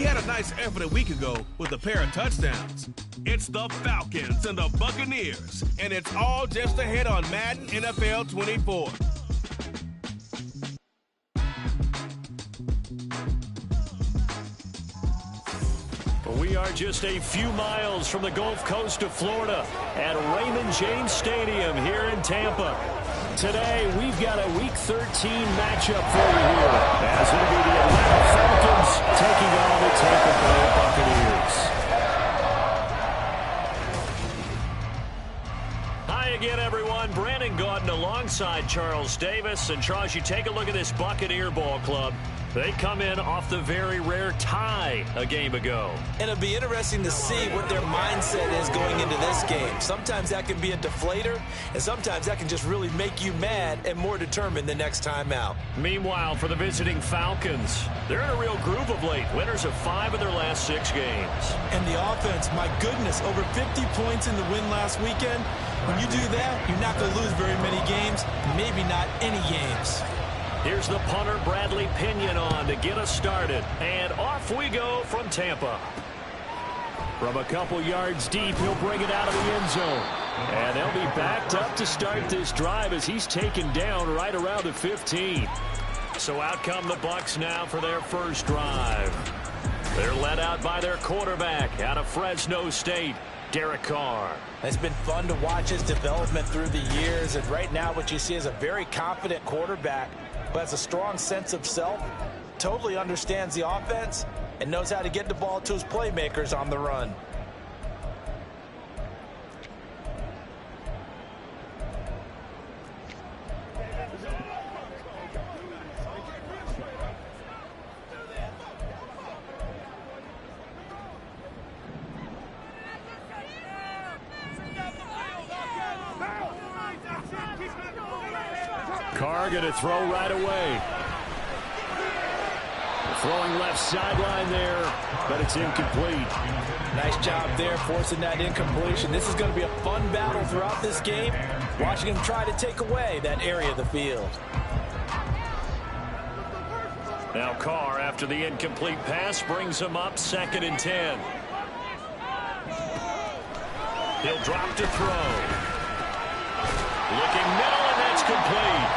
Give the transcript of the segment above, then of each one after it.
had a nice effort a week ago with a pair of touchdowns. It's the Falcons and the Buccaneers, and it's all just ahead on Madden NFL 24. We are just a few miles from the Gulf Coast of Florida at Raymond James Stadium here in Tampa. Today, we've got a Week 13 matchup for you here, as it'll be the Atlanta Falcons taking on the Tampa Bay Buccaneers. Hi again, everyone. Brandon Gaudin alongside Charles Davis. And Charles, you take a look at this Buccaneer ball club. They come in off the very rare tie a game ago. And it'll be interesting to see what their mindset is going into this game. Sometimes that can be a deflator, and sometimes that can just really make you mad and more determined the next time out. Meanwhile, for the visiting Falcons, they're in a real groove of late. Winners of 5 of their last 6 games. And the offense, my goodness, over 50 points in the win last weekend. When you do that, you're not going to lose very many games, maybe not any games. Here's the punter, Bradley Pinion, on to get us started. And off we go from Tampa. From a couple yards deep, he'll bring it out of the end zone. And they'll be backed up to start this drive as he's taken down right around the 15. So out come the Bucs now for their first drive. They're led out by their quarterback out of Fresno State, Derek Carr. It's been fun to watch his development through the years. And right now what you see is a very confident quarterback who has a strong sense of self, totally understands the offense, and knows how to get the ball to his playmakers on the run. Carr going to throw right away. Throwing left sideline there, but it's incomplete. Nice job there forcing that incompletion. This is going to be a fun battle throughout this game, watching him try to take away that area of the field. Now Carr, after the incomplete pass, brings him up 2nd and 10. He'll drop to throw. Looking middle, and that's complete.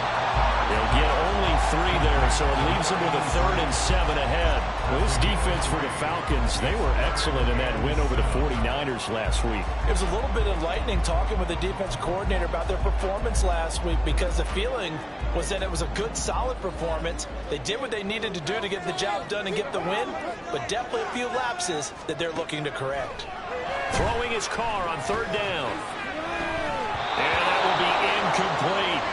They'll get only 3 there, so it leaves them with a 3rd and 7 ahead. Well, this defense for the Falcons, they were excellent in that win over the 49ers last week. It was a little bit enlightening talking with the defense coordinator about their performance last week, because the feeling was that it was a good, solid performance. They did what they needed to do to get the job done and get the win, but definitely a few lapses that they're looking to correct. Throwing his Carr on 3rd down. And that will be incomplete.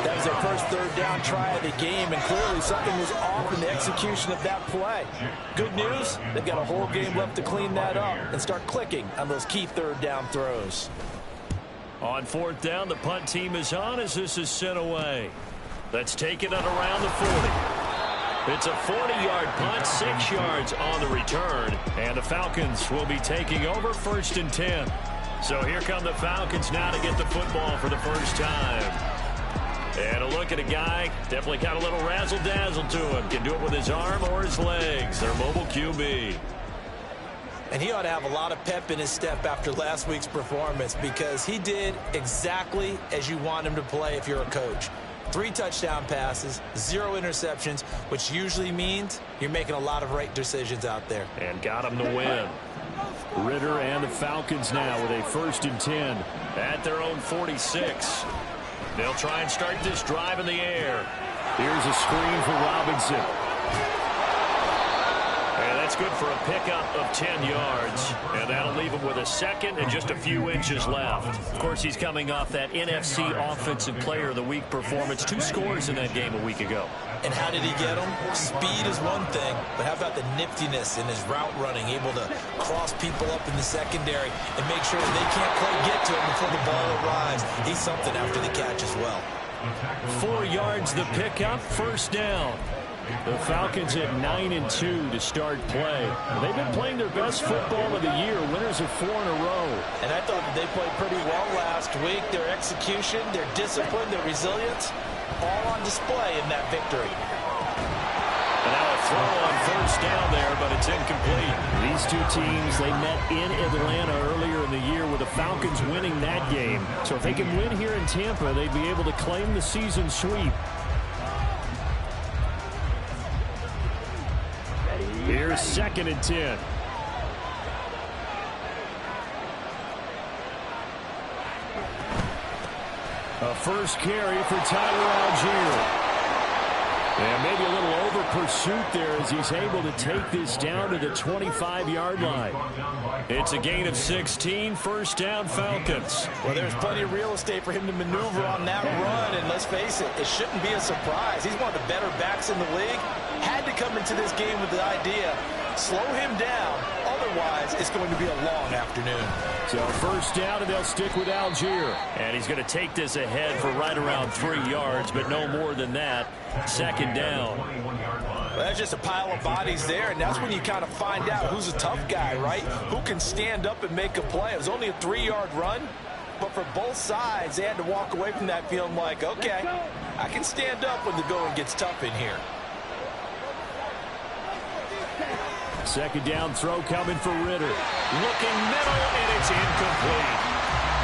That was their first 3rd down try of the game, and clearly something was off in the execution of that play. Good news, they've got a whole game left to clean that up and start clicking on those key 3rd down throws. On 4th down, the punt team is on as this is sent away. Let's take it at around the 40. It's a 40-yard punt, 6 yards on the return, and the Falcons will be taking over 1st and 10. So here come the Falcons now to get the football for the first time. And a look at a guy, definitely got a little razzle-dazzle to him. Can do it with his arm or his legs. Their mobile QB. And he ought to have a lot of pep in his step after last week's performance, because he did exactly as you want him to play if you're a coach. 3 touchdown passes, 0 interceptions, which usually means you're making a lot of right decisions out there. And got him to win. Ritter and the Falcons now with a 1st and 10 at their own 46. They'll try and start this drive in the air. Here's a screen for Robinson. And that's good for a pickup of 10 yards. And that'll leave him with a 2nd and just a few inches left. Of course, he's coming off that NFC Offensive Player of the Week performance. 2 scores in that game a week ago. And how did he get them? Speed is one thing, but how about the niftiness in his route running, able to cross people up in the secondary and make sure that they can't quite get to him before the ball arrives. He's something after the catch as well. 4 yards the pickup, 1st down. The Falcons at 9-2 to start play. They've been playing their best football of the year, winners of 4 in a row. And I thought that they played pretty well last week. Their execution, their discipline, their resilience, all on display in that victory. And now a throw on first down there, but it's incomplete. These two teams, they met in Atlanta earlier in the year with the Falcons winning that game. So if they can win here in Tampa, they'd be able to claim the season sweep. Here's 2nd and 10. A first carry for Tyler Algier. And maybe a little over pursuit there as he's able to take this down to the 25-yard line. It's a gain of 16, first down Falcons. Well, there's plenty of real estate for him to maneuver on that run, and let's face it, it shouldn't be a surprise. He's one of the better backs in the league. Had to come into this game with the idea, slow him down, otherwise it's going to be a long afternoon. So first down, and they'll stick with Algier. And he's going to take this ahead for right around 3 yards, but no more than that. 2nd down. Well, that's just a pile of bodies there, and that's when you kind of find out who's a tough guy, right? Who can stand up and make a play. It was only a 3-yard run, but for both sides, they had to walk away from that feeling like, okay, I can stand up when the going gets tough in here. 2nd down throw coming for Ritter. Looking middle, and it's incomplete.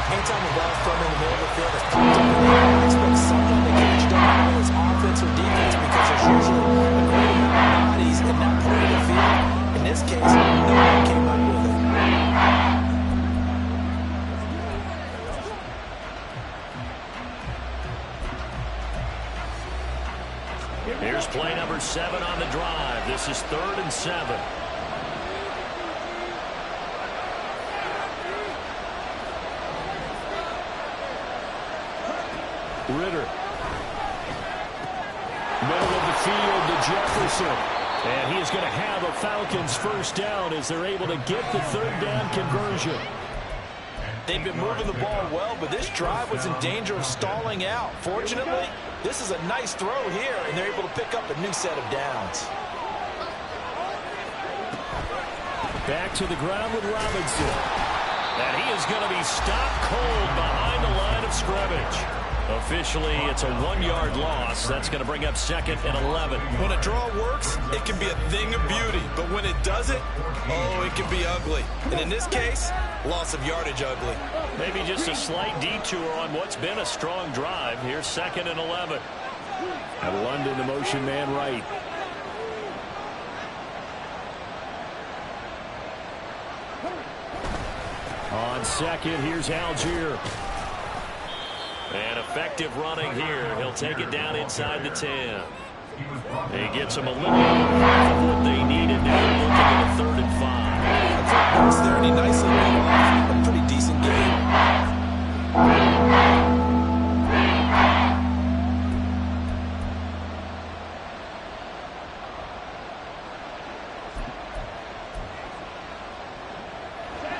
Anytime the ball's thrown in the middle of the field, it's popped up in the air. I expect someone to catch it, whether it's offense or defense, because there's usually a great amount of bodies in that part of the field. In this case, no one came up with it. Here's play number 7 on the drive. This is 3rd and 7. Ritter. Middle of the field to Jefferson. And he is going to have a Falcons first down as they're able to get the 3rd down conversion. They've been moving the ball well, but this drive was in danger of stalling out. Fortunately, this is a nice throw here, and they're able to pick up a new set of downs. Back to the ground with Robinson. And he is going to be stopped cold behind the line of scrimmage. Officially, it's a 1-yard loss. That's going to bring up 2nd and 11. When a draw works, it can be a thing of beauty. But when it doesn't, oh, it can be ugly. And in this case, loss of yardage ugly. Maybe just a slight detour on what's been a strong drive. Here's 2nd and 11. At London, the motion man right. On 2nd, here's Algier. And effective running here. He'll take it down inside the 10. He gets them a little half of what they needed. Now they're looking at a 3rd and 5. It's there, and he nicely made off a pretty decent game.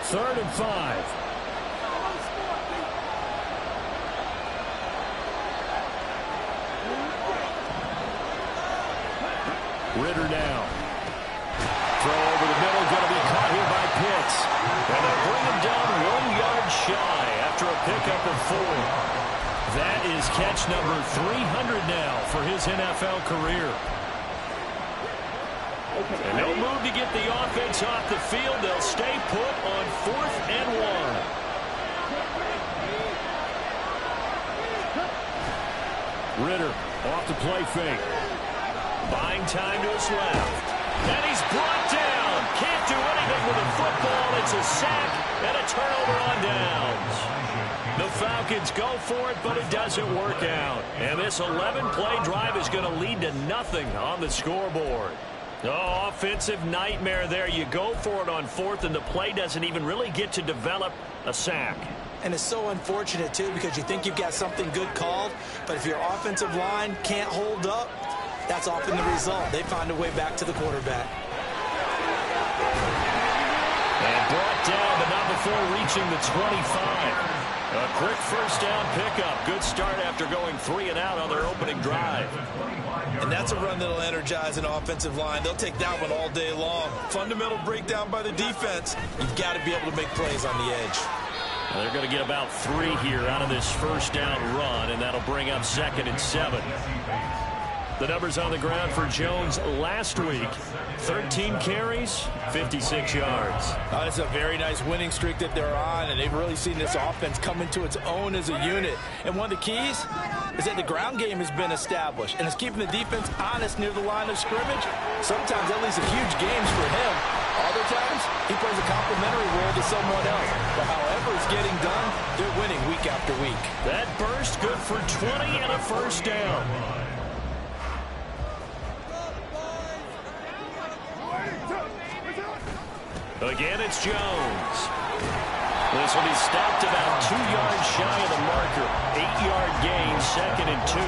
Third and 5. Ritter now. Throw over the middle, going to be caught here by Pitts. And they bring him down 1 yard shy after a pickup of 4. That is catch number 300 now for his NFL career. And they'll move to get the offense off the field. They'll stay put on 4th and 1. Ritter off the play fake. Buying time to his left. And he's brought down. Can't do anything with the football. It's a sack and a turnover on downs. The Falcons go for it, but it doesn't work out. And this 11-play drive is going to lead to nothing on the scoreboard. Oh, offensive nightmare there. You go for it on 4th, and the play doesn't even really get to develop a sack. And it's so unfortunate, too, because you think you've got something good called, but if your offensive line can't hold up, that's often the result. They find a way back to the quarterback. And brought down, but not before reaching the 25. A quick first down pickup. Good start after going 3 and out on their opening drive. And that's a run that'll energize an offensive line. They'll take that one all day long. Fundamental breakdown by the defense. You've got to be able to make plays on the edge. Well, they're going to get about 3 here out of this first down run, and that'll bring up 2nd and 7. The numbers on the ground for Jones last week: 13 carries, 56 yards. It's a very nice winning streak that they're on, and they've really seen this offense come into its own as a unit. And one of the keys is that the ground game has been established, and it's keeping the defense honest near the line of scrimmage. Sometimes that leads to huge games for him. Other times, he plays a complementary role to someone else. But however it's getting done, they're winning week after week. That burst good for 20 and a first down. Again, it's Jones. This will be stopped about 2 yards shy of the marker. 8-yard gain, 2nd and 2.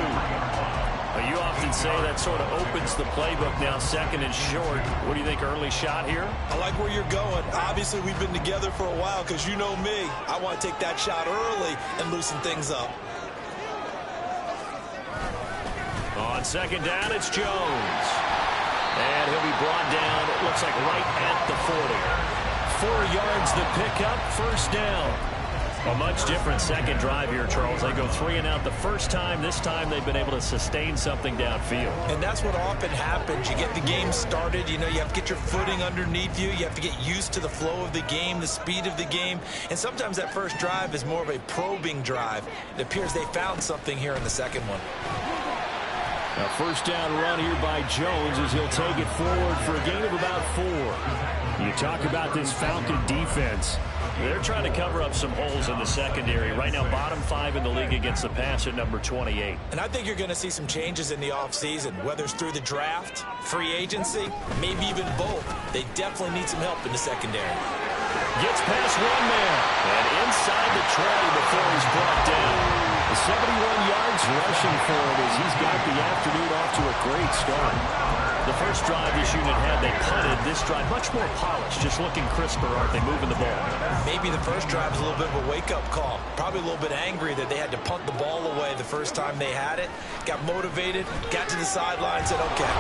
You often say that sort of opens the playbook now, 2nd and short. What do you think, early shot here? I like where you're going. Obviously, we've been together for a while because you know me. I want to take that shot early and loosen things up. On 2nd down, it's Jones. And he'll be brought down, it looks like right at the 40. 4 yards the pickup, first down. A much different second drive here, Charles. They go 3 and out the first time. This time they've been able to sustain something downfield. And that's what often happens. You get the game started. You know, you have to get your footing underneath you. You have to get used to the flow of the game, the speed of the game. And sometimes that first drive is more of a probing drive. It appears they found something here in the second one. A first down run here by Jones as he'll take it forward for a gain of about 4. You talk about this Falcon defense. They're trying to cover up some holes in the secondary. Right now, bottom 5 in the league against the pass at number 28. And I think you're going to see some changes in the offseason, whether it's through the draft, free agency, maybe even both. They definitely need some help in the secondary. Gets past one man and inside the tray before he's brought down. 71 yards rushing for him as he's got the afternoon off to a great start. The first drive this unit had, they punted. This drive, much more polished, just looking crisper, aren't they, moving the ball? Maybe the first drive was a little bit of a wake-up call. Probably a little bit angry that they had to punt the ball away the first time they had it. Got motivated, got to the sideline, said, okay.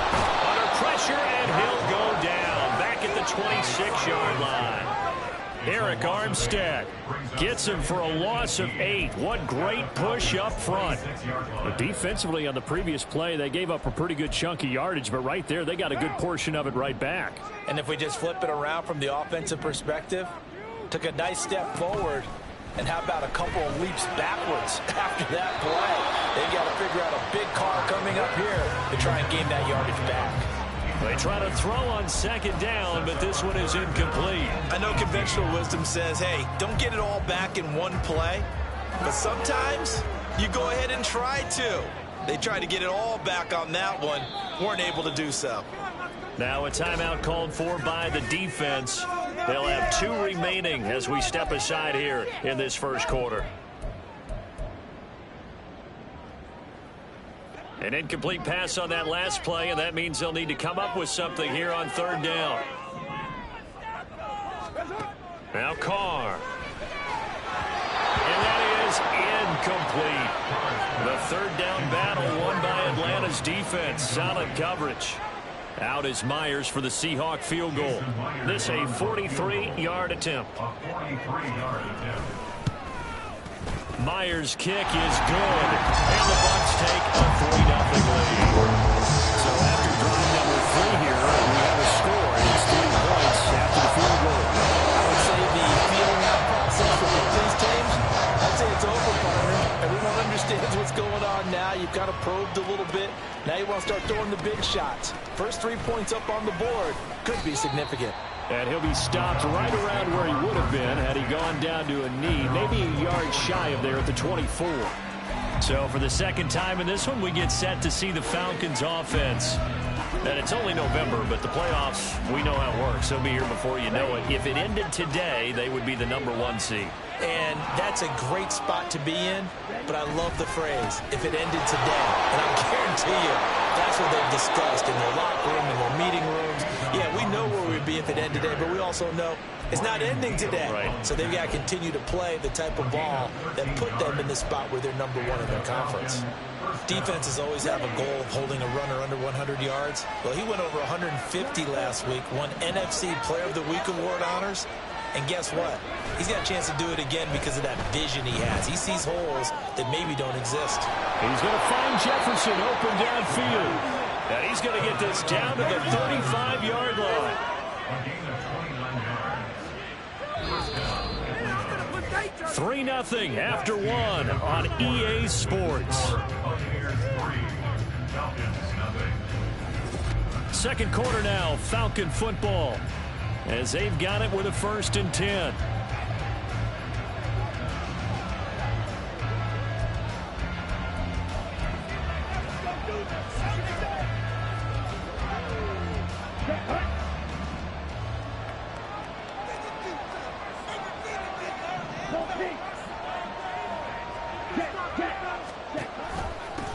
Under pressure, and he'll go down. Back at the 26-yard line. Eric Armstead gets him for a loss of 8. What great push up front. Defensively on the previous play, they gave up a pretty good chunk of yardage, but right there, they got a good portion of it right back. And if we just flip it around from the offensive perspective, took a nice step forward, and how about a couple of leaps backwards after that play? They've got to figure out a big car coming up here to try and gain that yardage back. They try to throw on 2nd down, but this one is incomplete. I know conventional wisdom says, hey, don't get it all back in one play. But sometimes you go ahead and try to. They tried to get it all back on that one. Weren't able to do so. Now a timeout called for by the defense. They'll have 2 remaining as we step aside here in this first quarter. An incomplete pass on that last play, and that means they'll need to come up with something here on 3rd down. Now Carr. And that is incomplete. The 3rd down battle won by Atlanta's defense. Solid coverage. Out is Myers for the Seahawk field goal. This a 43-yard attempt. Myers' kick is good, and the Bucs take a 3-0 lead. So after drive number 3 here, we have a score, and it's 3 points after the field goal. I would say the feeling out process for these teams, I'd say it's over, partner. Everyone understands what's going on now. You've kind of probed a little bit. Now you want to start throwing the big shots. First 3 points up on the board could be significant. And he'll be stopped right around where he would have been had he gone down to a knee, maybe a yard shy of there at the 24. So for the second time in this one, we get set to see the Falcons offense. And it's only November, but the playoffs, we know how it works. They'll be here before you know it. If it ended today, they would be the number 1 seed. And that's a great spot to be in, but I love the phrase, if it ended today. And I guarantee you, that's what they've discussed in their locker room, in their meeting rooms. Yeah, we know where we'd be if it ended today, but we also know it's not ending today. Right. So they've got to continue to play the type of ball that put them in the spot where they're number 1 in their conference. Defenses always have a goal of holding a runner under 100 yards. Well, he went over 150 last week, won NFC Player of the Week award honors. And guess what? He's got a chance to do it again because of that vision he has. He sees holes that maybe don't exist. He's going to find Jefferson open downfield. And he's going to get this down to the 35-yard line. 3-0 after one on EA Sports. Second quarter now, Falcon football, as they've got it with a 1st and 10.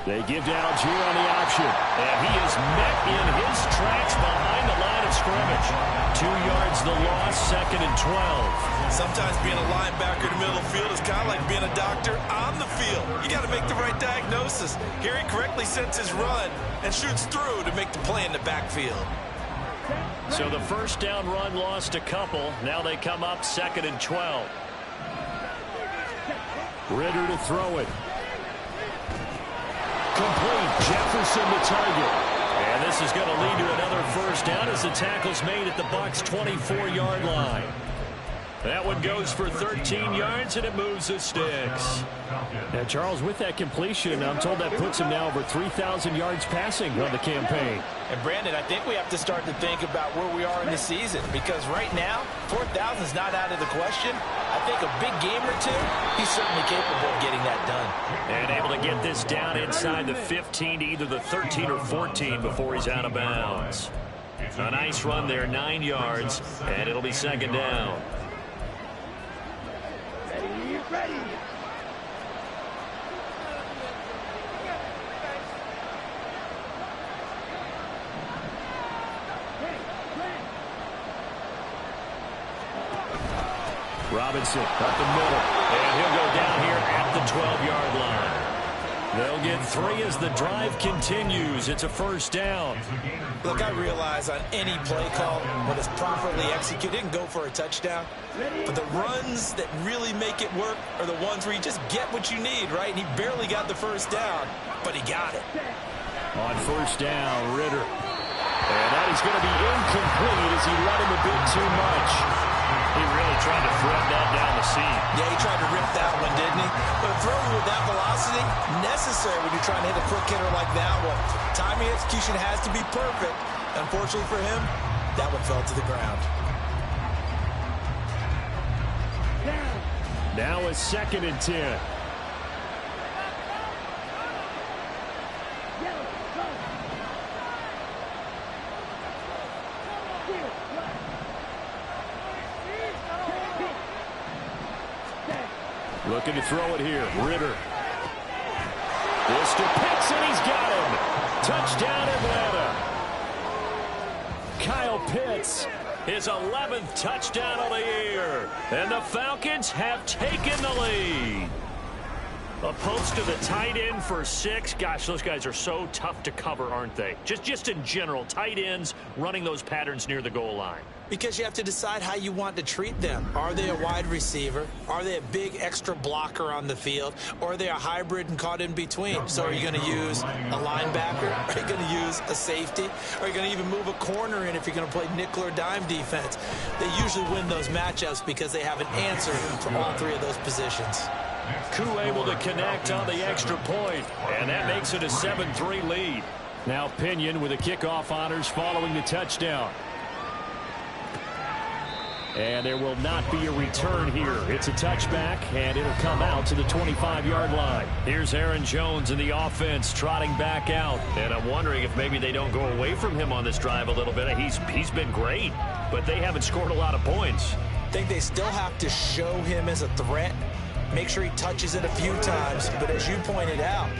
They give to Algier on the option, and he is met in his tracks behind the line of scrimmage. 2 yards the loss, 2nd and 12. Sometimes being a linebacker in the middle of the field is kind of like being a doctor on the field. You got to make the right diagnosis. Here he correctly sets his run and shoots through to make the play in the backfield. So the first down run lost a couple. Now they come up 2nd and 12. Ritter to throw it. Complete. Jefferson the target. And this is going to lead to another first down as the tackle's made at the Bucs' 24-yard line. That one goes for 13 yards, and it moves the sticks. Now, Charles, with that completion, I'm told that puts him now over 3,000 yards passing on the campaign. And, Brandon, I think we have to start to think about where we are in the season, because right now, 4,000 is not out of the question. I think a big game or two, he's certainly capable of getting that done. And able to get this down inside the 15 to either the 13 or 14 before he's out of bounds. A nice run there, 9 yards, and it'll be 2nd down. Ready. Robinson up the middle, and he'll go down here at the 12-yard line. They'll get 3 as the drive continues. It's a first down. Look, I realize on any play call, when it's properly executed, it can go for a touchdown. But the runs that really make it work are the ones where you just get what you need, right? And he barely got the first down, but he got it. On first down, Ritter. And that is going to be incomplete as he let him a bit too much. He really tried to thread that down the seam. Yeah, he tried to rip that one, didn't he? But throwing with that velocity, necessary when you're trying to hit a quick hitter like that one. Timing execution has to be perfect. Unfortunately for him, that one fell to the ground. Now a 2nd and 10. Looking to throw it here. Ritter. This to Pitts, and he's got him. Touchdown, Atlanta. Kyle Pitts, his 11th touchdown of the year. And the Falcons have taken the lead. A post to the tight end for 6. Gosh, those guys are so tough to cover, aren't they? Just in general, tight ends running those patterns near the goal line. Because you have to decide how you want to treat them. Are they a wide receiver? Are they a big extra blocker on the field? Or are they a hybrid and caught in between? So are you going to use a linebacker? Are you going to use a safety? Are you going to even move a corner in if you're going to play nickel or dime defense? They usually win those matchups because they have an answer for all 3 of those positions. Koo able to connect on the extra point, and that makes it a 7-3 lead. Now Pinion with the kickoff honors following the touchdown. And there will not be a return here. It's a touchback, and it'll come out to the 25-yard line. Here's Aaron Jones in the offense trotting back out. And I'm wondering if maybe they don't go away from him on this drive a little bit. He's been great, but they haven't scored a lot of points. I think they still have to show him as a threat. Make sure he touches it a few times. But as you pointed out,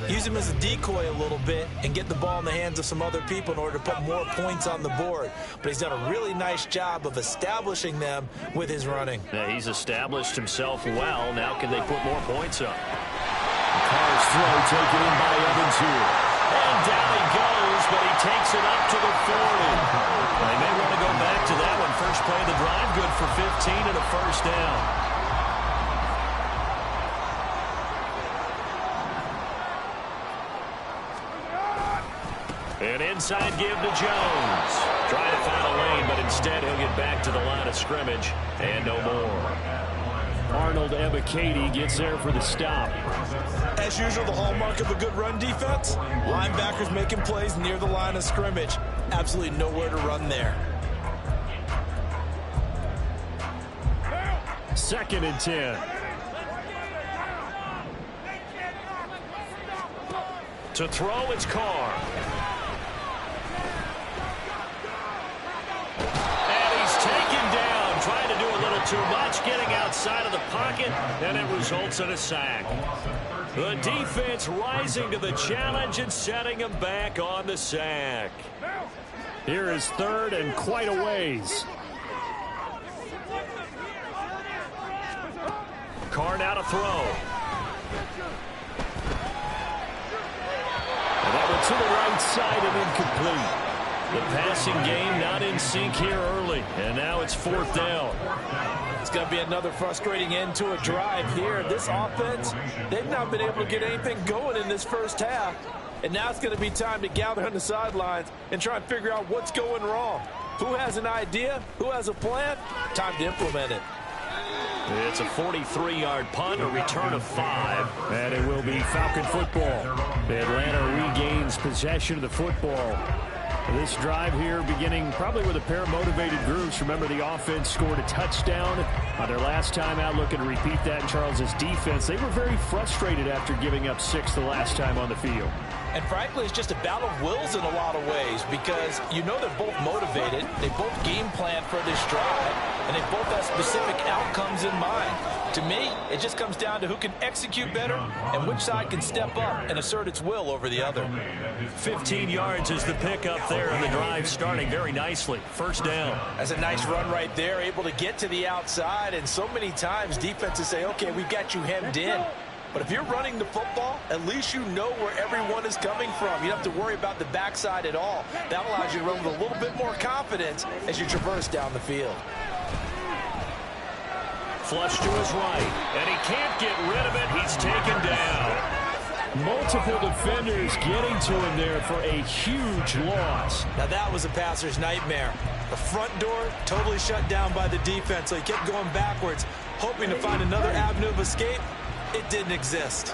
use him as a decoy a little bit and get the ball in the hands of some other people in order to put more points on the board. But he's done a really nice job of establishing them with his running. Yeah, he's established himself well. Now can they put more points up? Carr's throw taken in by Evans here. And down he goes, but he takes it up to the 40. They may want to go back to that one. First play of the drive, good for 15 and a first down. And Inside give to Jones. Trying to find a lane, but instead he'll get back to the line of scrimmage and no more. Arnold Ebiketie gets there for the stop. As usual, the hallmark of a good run defense, linebackers making plays near the line of scrimmage. Absolutely nowhere to run there. 2nd and 10. To throw, it's Carr. And he's taken down, trying to do a little too much, getting outside of the pocket, and it results in a sack. The defense rising to the challenge and setting him back on the sack. Here is 3rd and quite a ways. Carr now to throw. And that went to the right side and incomplete. The passing game not in sync here early, and now it's 4th down. It's going to be another frustrating end to a drive here. This offense, they've not been able to get anything going in this first half. And now it's going to be time to gather on the sidelines and try and figure out what's going wrong. Who has an idea? Who has a plan? Time to implement it. It's a 43-yard punt, a return of 5. And it will be Falcon football. Atlanta regains possession of the football. This drive here beginning probably with a pair of motivated groups. Remember, the offense scored a touchdown on their last time out. Looking to repeat that in Charles's defense. They were very frustrated after giving up 6 the last time on the field. And frankly, it's just a battle of wills in a lot of ways because you know they're both motivated. They both game plan for this drive, and they both have specific outcomes in mind. To me, it just comes down to who can execute better and which side can step up and assert its will over the other. 15 yards is the pickup there, and the drive starting very nicely. 1st down. That's a nice run right there, able to get to the outside, and so many times defenses say, okay, we've got you hemmed in. But if you're running the football, at least you know where everyone is coming from. You don't have to worry about the backside at all. That allows you to run with a little bit more confidence as you traverse down the field. Flush to his right, and he can't get rid of it. He's taken down. Multiple defenders getting to him there for a huge loss. Now that was a passer's nightmare. The front door totally shut down by the defense, so he kept going backwards, hoping to find another avenue of escape. It didn't exist.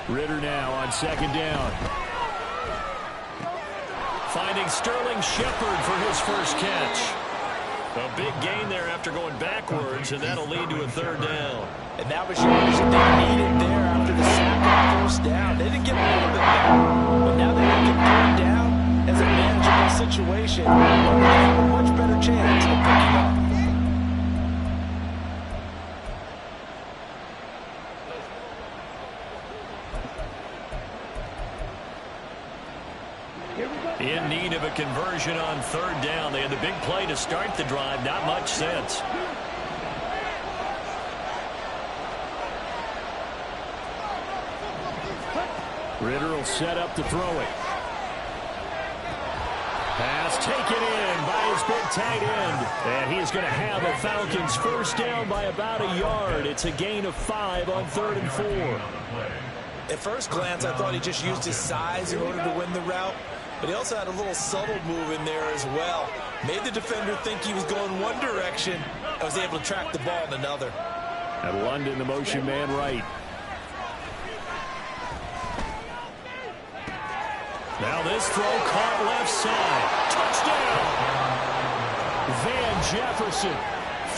Ritter now on 2nd down. Finding Sterling Shepard for his first catch. A big gain there after going backwards, and that'll lead to a 3rd down. And that was yardage that they needed there after the sack on 1st down. They didn't get a little bit better, but now they look at 3rd down as a manageable situation. They have a much better chance of picking up. In need of a conversion on 3rd down. They had the big play to start the drive. Not much sense. Ritter will set up to throw it. Pass taken in by his big tight end. And he is going to have a Falcons 1st down by about a yard. It's a gain of 5 on 3rd and 4. At first glance, I thought he just used his size in order to win the route. But he also had a little subtle move in there as well. Made the defender think he was going one direction. I was able to track the ball in another. And London, the motion man right. Now this throw caught left side. Touchdown! Van Jefferson.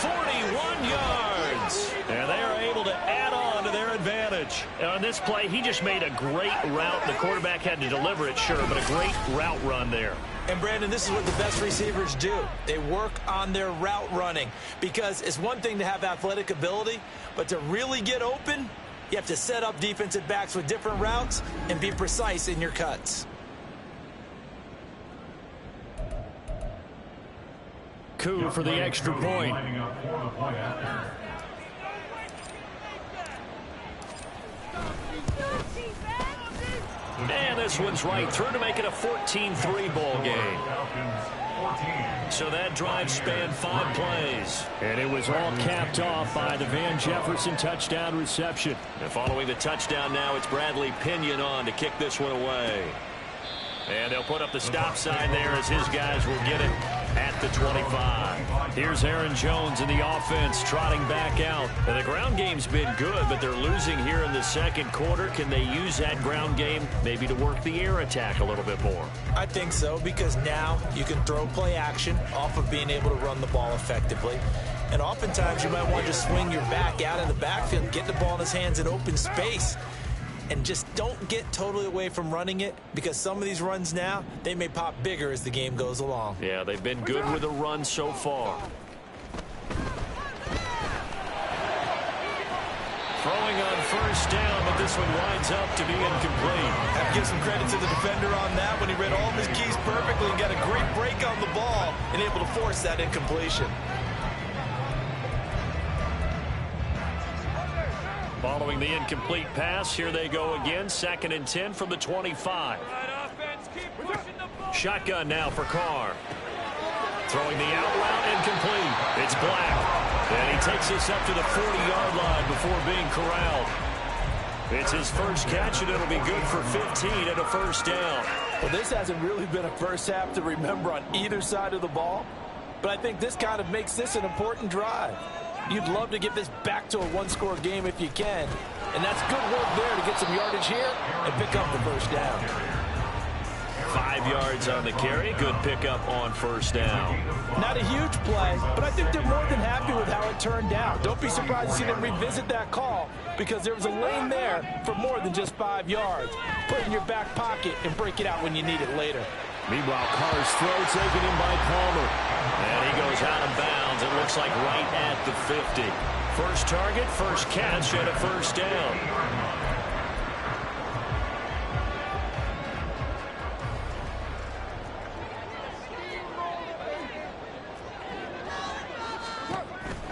41 yards. And they are able to add on to their advantage. And on this play, he just made a great route. The quarterback had to deliver it, sure, but a great route run there. And, Brandon, this is what the best receivers do. They work on their route running because it's one thing to have athletic ability, but to really get open, you have to set up defensive backs with different routes and be precise in your cuts. Coup for the extra point. And this one's right through to make it a 14-3 ball game. So that drive spanned 5 plays. And it was all capped off by the Van Jefferson touchdown reception. And following the touchdown now, it's Bradley Pinion on to kick this one away. And they'll put up the stop sign there as his guys will get it at the 25. Here's Aaron Jones in the offense trotting back out. And the ground game's been good, but they're losing here in the second quarter. Can they use that ground game maybe to work the air attack a little bit more? I think so, because now you can throw play action off of being able to run the ball effectively. And oftentimes you might want to just swing your back out in the backfield, get the ball in his hands in open space. And just don't get totally away from running it, because some of these runs now, they may pop bigger as the game goes along. Yeah, they've been good with the run so far. Throwing on first down, but this one winds up to be incomplete. Have to give some credit to the defender on that when he read all of his keys perfectly and got a great break on the ball and able to force that incompletion. Following the incomplete pass, here they go again. 2nd and 10 from the 25. Shotgun now for Carr. Throwing the out route, incomplete. It's Black. And he takes this up to the 40-yard line before being corralled. It's his first catch, and it'll be good for 15 and a first down. Well, this hasn't really been a first half to remember on either side of the ball, but I think this kind of makes this an important drive. You'd love to get this back to a one-score game if you can. And that's good work there to get some yardage here and pick up the first down. 5 yards on the carry. Good pickup on first down. Not a huge play, but I think they're more than happy with how it turned out. Don't be surprised to see them revisit that call, because there was a lane there for more than just 5 yards. Put it in your back pocket and break it out when you need it later. Meanwhile, Carr's throw taken in by Palmer. And he goes out of bounds. It looks like right at the 50. First target, first catch, and a first down.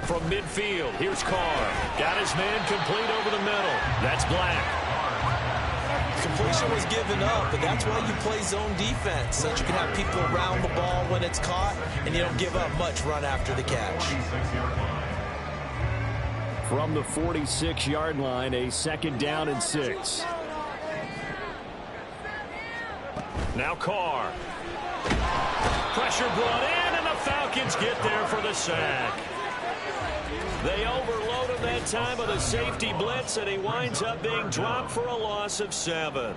From midfield, here's Carr. Got his man complete over the middle. That's Black. Completion was given up, but that's why you play zone defense, so that you can have people around the ball when it's caught, and you don't give up much run after the catch. From the 46-yard line, a 2nd down and 6. Now Carr. Pressure brought in, and the Falcons get there for the sack. They overload him that time with a safety blitz, and he winds up being dropped for a loss of 7.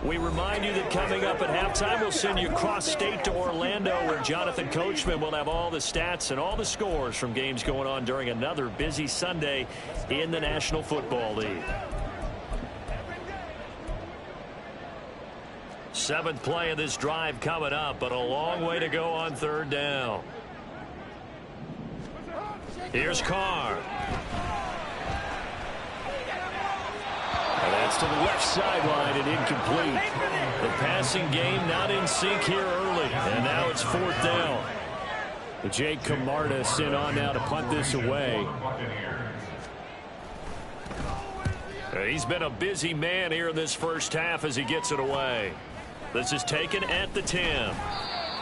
We remind you that coming up at halftime, we'll send you cross-state to Orlando, where Jonathan Coachman will have all the stats and all the scores from games going on during another busy Sunday in the National Football League. 7th play of this drive coming up, but a long way to go on 3rd down. Here's Carr. And that's to the left sideline and incomplete. The passing game not in sync here early, and now it's 4th down. Jake Camarda sent on now to punt this away. He's been a busy man here in this first half as he gets it away. This is taken at the 10.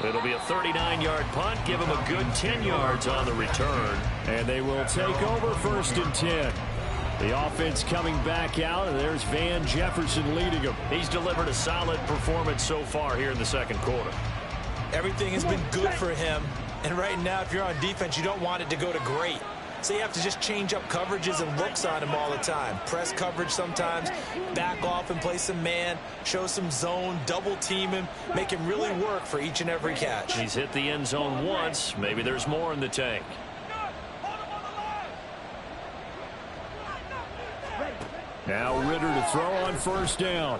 It'll be a 39-yard punt. Give him a good 10 yards on the return. And they will take over 1st and 10. The offense coming back out, and there's Van Jefferson leading them. He's delivered a solid performance so far here in the second quarter. Everything has been good for him. And right now, if you're on defense, you don't want it to go to great. So you have to just change up coverages and looks on him all the time. Press coverage sometimes, back off and play some man, show some zone, double team him, make him really work for each and every catch. He's hit the end zone once. Maybe there's more in the tank. Now Ritter to throw on 1st down.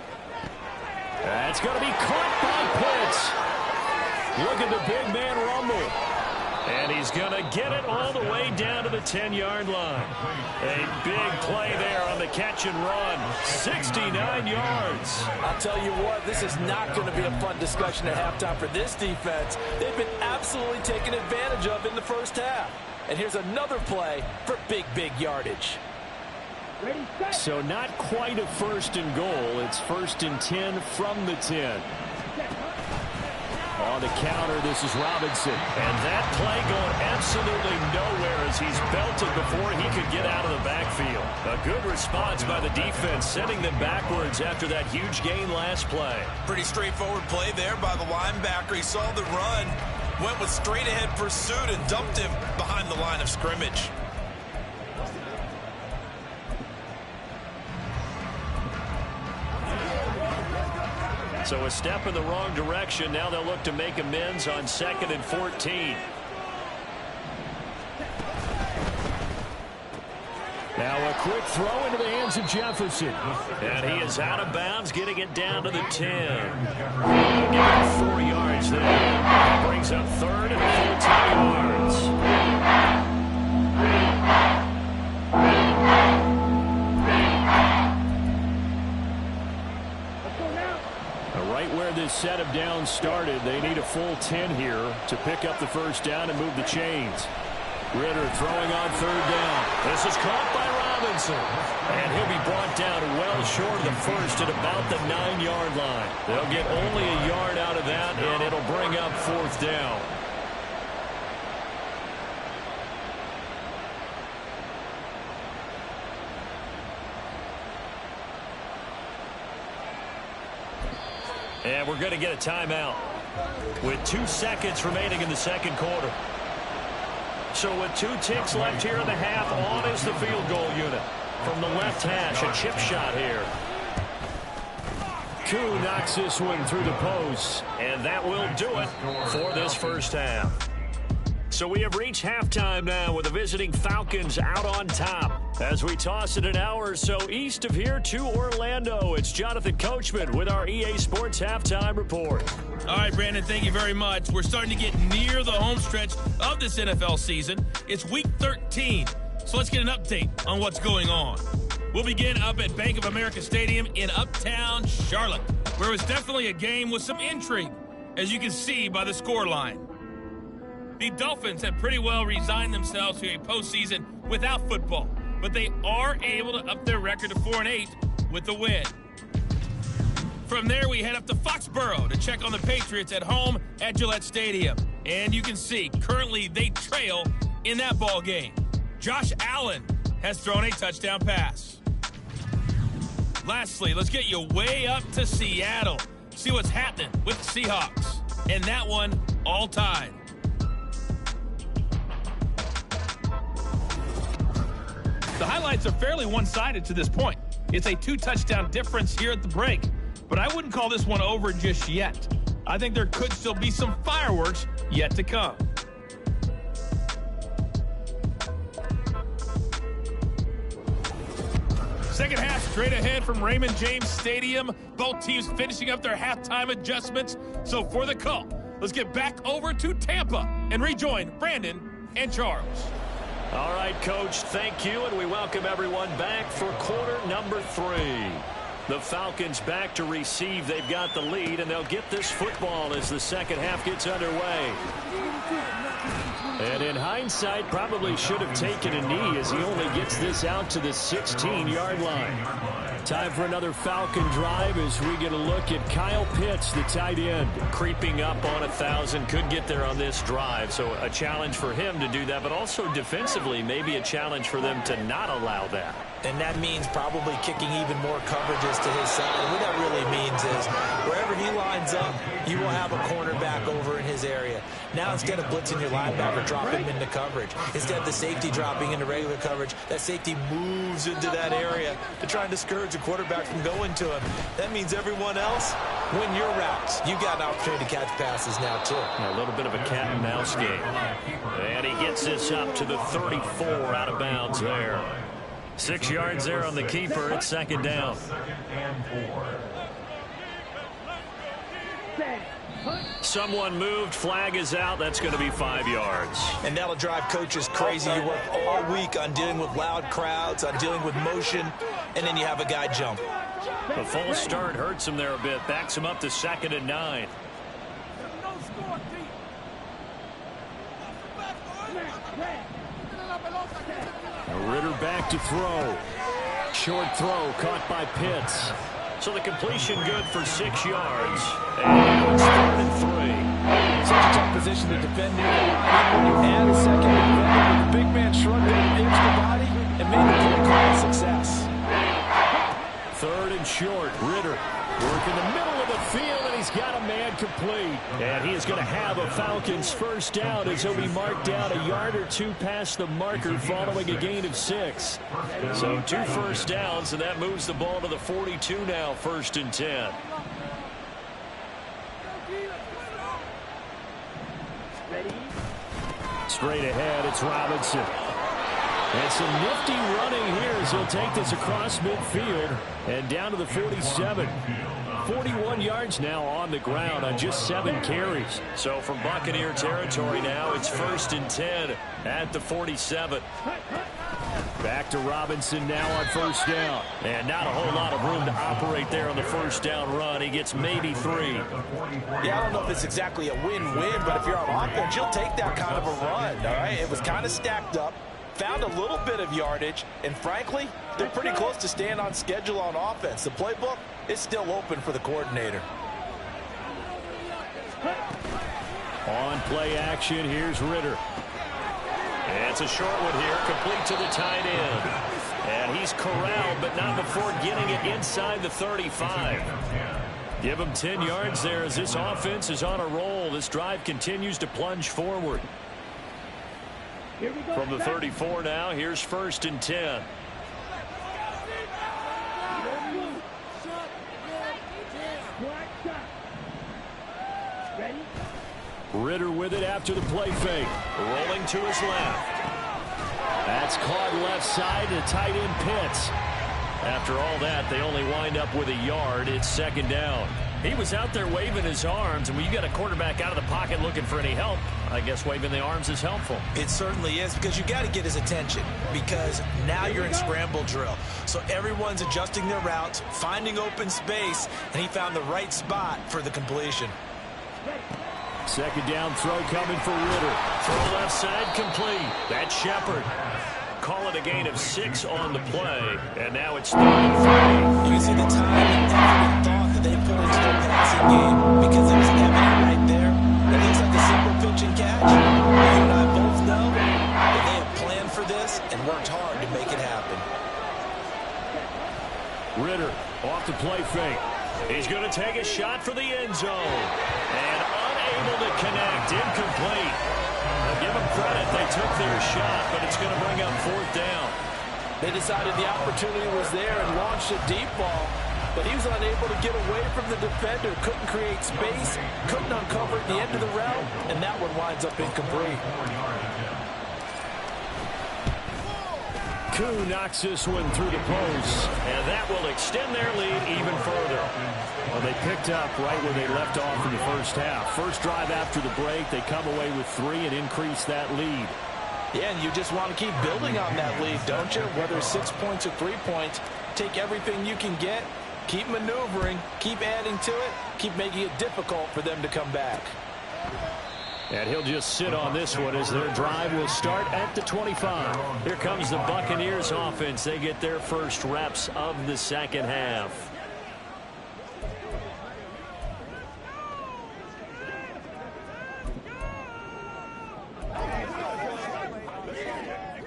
That's going to be caught by Pitts. Look at the big man rumble. And he's going to get it all the way down to the 10-yard line. A big play there on the catch and run. 69 yards. I'll tell you what, this is not going to be a fun discussion at halftime for this defense. They've been absolutely taken advantage of in the first half. And here's another play for big, big yardage. So not quite a 1st and goal. It's 1st and 10 from the 10. on the counter. This is Robinson. And that play going absolutely nowhere as he's belted before he could get out of the backfield. A good response by the defense, sending them backwards after that huge gain last play. Pretty straightforward play there by the linebacker. He saw the run, went with straight-ahead pursuit, and dumped him behind the line of scrimmage. So a step in the wrong direction. Now they'll look to make amends on 2nd and 14. Now a quick throw into the hands of Jefferson. And he is out of bounds, getting it down to the 10. Give him 4 yards there. Brings up 3rd and 14 yards. Right where this set of downs started, they need a full 10 here to pick up the first down and move the chains. Ritter throwing on 3rd down. This is caught by Robinson. And he'll be brought down well short of the first at about the 9-yard line. They'll get only a yard out of that, and it'll bring up 4th down. And we're going to get a timeout with 2 seconds remaining in the second quarter. So with 2 ticks left here in the half, on is the field goal unit. From the left hash, a chip shot here. Koo knocks this one through the post. And that will do it for this first half. So we have reached halftime now with the visiting Falcons out on top. As we toss it an hour or so east of here to Orlando, it's Jonathan Coachman with our EA Sports Halftime Report. All right, Brandon, thank you very much. We're starting to get near the home stretch of this NFL season. It's Week 13, so let's get an update on what's going on. We'll begin up at Bank of America Stadium in Uptown Charlotte, where it was definitely a game with some intrigue, as you can see by the scoreline. The Dolphins have pretty well resigned themselves to a postseason without football, but they are able to up their record to 4-8 with the win. From there, we head up to Foxborough to check on the Patriots at home at Gillette Stadium. And you can see, currently they trail in that ball game. Josh Allen has thrown a touchdown pass. Lastly, let's get you way up to Seattle. See what's happening with the Seahawks. And that one, all tied. The highlights are fairly one-sided to this point. It's a 2-touchdown difference here at the break, but I wouldn't call this one over just yet. I think there could still be some fireworks yet to come. Second half straight ahead from Raymond James Stadium. Both teams finishing up their halftime adjustments. So for the call, let's get back over to Tampa and rejoin Brandon and Charles. All right, Coach, thank you, and we welcome everyone back for quarter number 3. The Falcons back to receive. They've got the lead, and they'll get this football as the second half gets underway. And in hindsight, probably should have taken a knee as he only gets this out to the 16-yard line. Time for another Falcon drive as we get a look at Kyle Pitts, the tight end. Creeping up on 1,000, could get there on this drive. So a challenge for him to do that, but also defensively, maybe a challenge for them to not allow that. And that means probably kicking even more coverages to his side. And what that really means is wherever he lines up, you will have a cornerback over in his area. Now instead of blitzing your linebacker, drop him into coverage. Instead of the safety dropping into regular coverage, that safety moves into that area to try and discourage the quarterback from going to him. That means everyone else, win your routes. You got an opportunity to catch passes now too. A little bit of a cat and mouse game. And he gets this up to the 34 out of bounds there. 6 yards there on the keeper. It's second down. Someone moved. Flag is out. That's going to be 5 yards. And that'll drive coaches crazy. You work all week on dealing with loud crowds, on dealing with motion, and then you have a guy jump. The false start hurts him there a bit. Backs him up to 2nd and 9. Ritter back to throw. Short throw caught by Pitts. So the completion good for 6 yards. And now it's 3rd and 3. such a tough position to defend near the line. Even when you add a second defender, the big man shrugged up the extra body and made the play call a success. 3rd and short. Ritter working the middle of the field, and he's got a man complete. And he is going to have a Falcons first down as he'll be marked down a yard or two past the marker following a gain of 6. So 2 first downs, and that moves the ball to the 42 now, 1st and 10. Straight ahead, it's Robinson. And some nifty running here as he'll take this across midfield and down to the 47. 41 yards now on the ground on just 7 carries. So from Buccaneer territory now, it's 1st and 10 at the 47. Back to Robinson now on 1st down. And not a whole lot of room to operate there on the 1st down run. He gets maybe 3. Yeah, I don't know if it's exactly a win-win, but if you're on offense, you'll take that kind of a run, all right? It was kind of stacked up. Found a little bit of yardage, and frankly, they're pretty close to staying on schedule on offense. The playbook is still open for the coordinator. On play action, here's Ritter. And it's a short one here, complete to the tight end. And he's corralled, but not before getting it inside the 35. Give him 10 yards there as this offense is on a roll. This drive continues to plunge forward. From the 34 now, here's 1st and 10. Ritter with it after the play fake. Rolling to his left. That's caught left side to tight end Pitts. After all that, they only wind up with a yard. It's 2nd down. He was out there waving his arms, and when you got a quarterback out of the pocket looking for any help, I guess waving the arms is helpful. It certainly is, because you got to get his attention, because now you're in scramble drill. So everyone's adjusting their routes, finding open space, and he found the right spot for the completion. 2nd down throw coming for Ritter. Throw left side complete. That's Shepard. Call it a gain of 6 on the play, and now it's 3 and 3. You can see the time and effort and thought that they put into their passing game, because it was evident right there. It looks like a simple pitch and catch. You and I both know that they have planned for this and worked hard to make it happen. Ritter off the play fake. He's going to take a shot for the end zone. And unable to connect. Incomplete. I'll give them credit. They took their shot, but it's going to bring up 4th down. They decided the opportunity was there and launched a deep ball, but he was unable to get away from the defender. Couldn't create space, couldn't uncover at the end of the route, and that one winds up incomplete. Koo knocks this one through the post. And that will extend their lead even further. Well, they picked up right where they left off in the 1st half. First drive after the break, they come away with 3 and increase that lead. Yeah, and you just want to keep building on that lead, don't you? Whether it's 6 points or 3 points, take everything you can get, keep maneuvering, keep adding to it, keep making it difficult for them to come back. And he'll just sit on this one as their drive will start at the 25. Here comes the Buccaneers offense. They get their first reps of the 2nd half.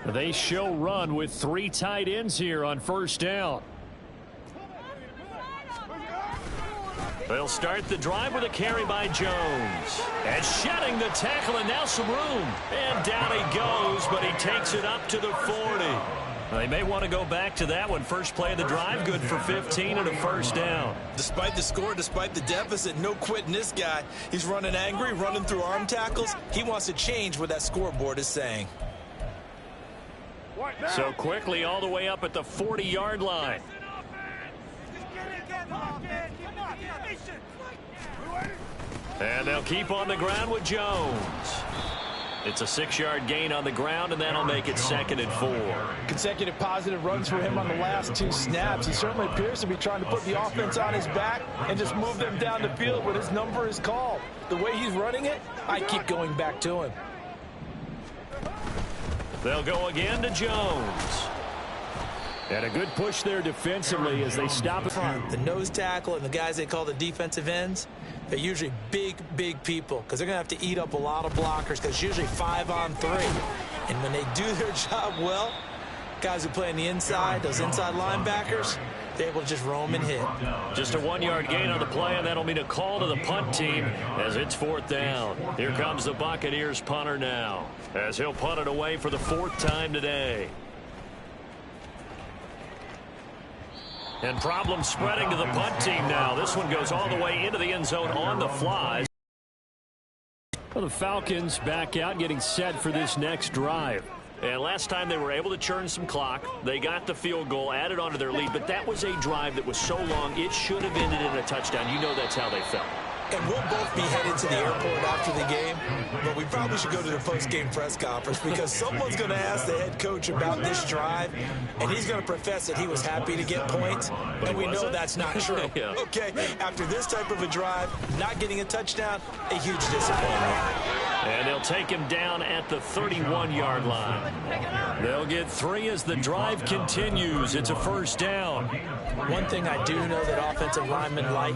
They show run with 3 tight ends here on 1st down. They'll start the drive with a carry by Jones. And shedding the tackle, and now some room. And down he goes, but he takes it up to the 40. They may want to go back to that one. First play of the drive, good for 15 and a 1st down. Despite the score, despite the deficit, no quitting this guy. He's running angry, running through arm tackles. He wants to change what that scoreboard is saying. So quickly all the way up at the 40-yard line. And they'll keep on the ground with Jones. It's a 6-yard gain on the ground, and that'll make it 2nd and 4. Consecutive positive runs for him on the last 2 snaps. He certainly appears to be trying to put the offense on his back and just move them down the field when his number is called. The way he's running it, I keep going back to him. They'll go again to Jones. And a good push there defensively as they stop it. The nose tackle and the guys they call the defensive ends, They're usually big, big people because they're going to have to eat up a lot of blockers because it's usually 5-on-3. And when they do their job well, guys who play on the inside, those inside linebackers, they're able to just roam and hit. Just a 1-yard gain on the play, and that'll mean a call to the punt team as it's 4th down. Here comes the Buccaneers punter now as he'll punt it away for the 4th time today. And problem spreading to the punt team now. This one goes all the way into the end zone on the fly. Well, the Falcons back out getting set for this next drive. And last time they were able to churn some clock. They got the field goal, added onto their lead, but that was a drive that was so long it should have ended in a touchdown. You know that's how they felt. And we'll both be headed to the airport after the game, but we probably should go to the post-game press conference because someone's going to ask the head coach about this drive, and he's going to profess that he was happy to get points, and we know that's not true. Yeah. Okay, after this type of a drive, not getting a touchdown, a huge disappointment. And they'll take him down at the 31-yard line. They'll get 3 as the drive continues. It's a 1st down. One thing I do know that offensive linemen like,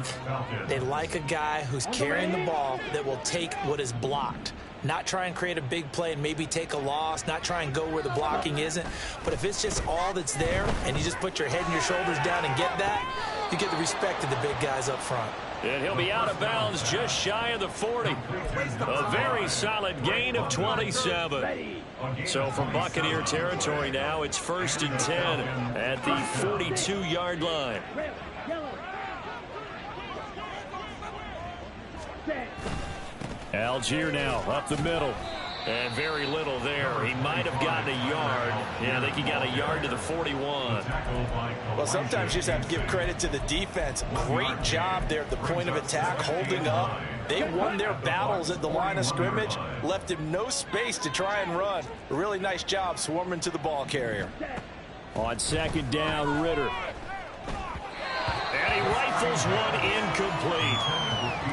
they like a guy who's carrying the ball that will take what is blocked. Not try and create a big play and maybe take a loss, not try and go where the blocking isn't. But if it's just all that's there and you just put your head and your shoulders down and get that, you get the respect of the big guys up front. And he'll be out of bounds just shy of the 40. A very solid gain of 27. So from Buccaneer territory now, it's 1st and 10 at the 42-yard line. Algier now up the middle. And very little there. He might have gotten a yard. Yeah, I think he got a yard to the 41. Well, sometimes you just have to give credit to the defense. Great job there at the point of attack, holding up. They won their battles at the line of scrimmage, left him no space to try and run. A really nice job swarming to the ball carrier. On 2nd down, Ritter. And he rifles one incomplete.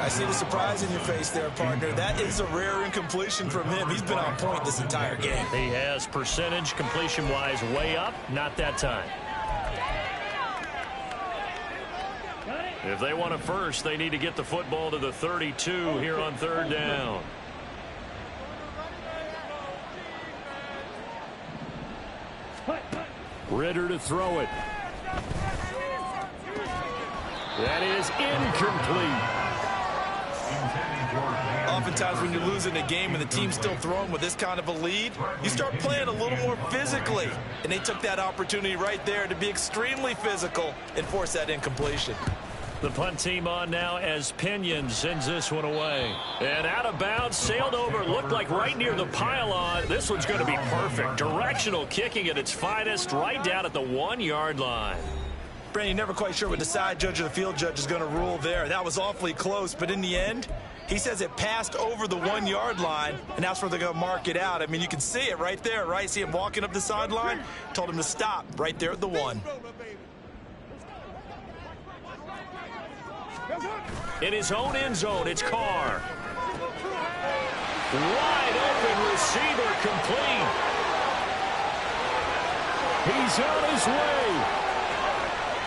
I see the surprise in your face there, partner. That is a rare incompletion from him. He's been on point this entire game. He has percentage completion-wise way up. Not that time. If they want a first, they need to get the football to the 32 here on 3rd down. Ritter to throw it. That is incomplete. Oftentimes when you're losing a game and the team's still throwing with this kind of a lead, you start playing a little more physically. And they took that opportunity right there to be extremely physical and force that incompletion. The punt team on now as Pinion sends this one away. And out of bounds, sailed over, looked like right near the pylon. This one's going to be perfect. Directional kicking at its finest, right down at the 1-yard line. Brandon, you're never quite sure what the side judge or the field judge is going to rule there. That was awfully close, but in the end, he says it passed over the 1-yard line, and that's where they're going to mark it out. I mean, you can see it right there, right? See him walking up the sideline? Told him to stop right there at the 1. In his own end zone, it's Carr. Wide open receiver complete. He's on his way.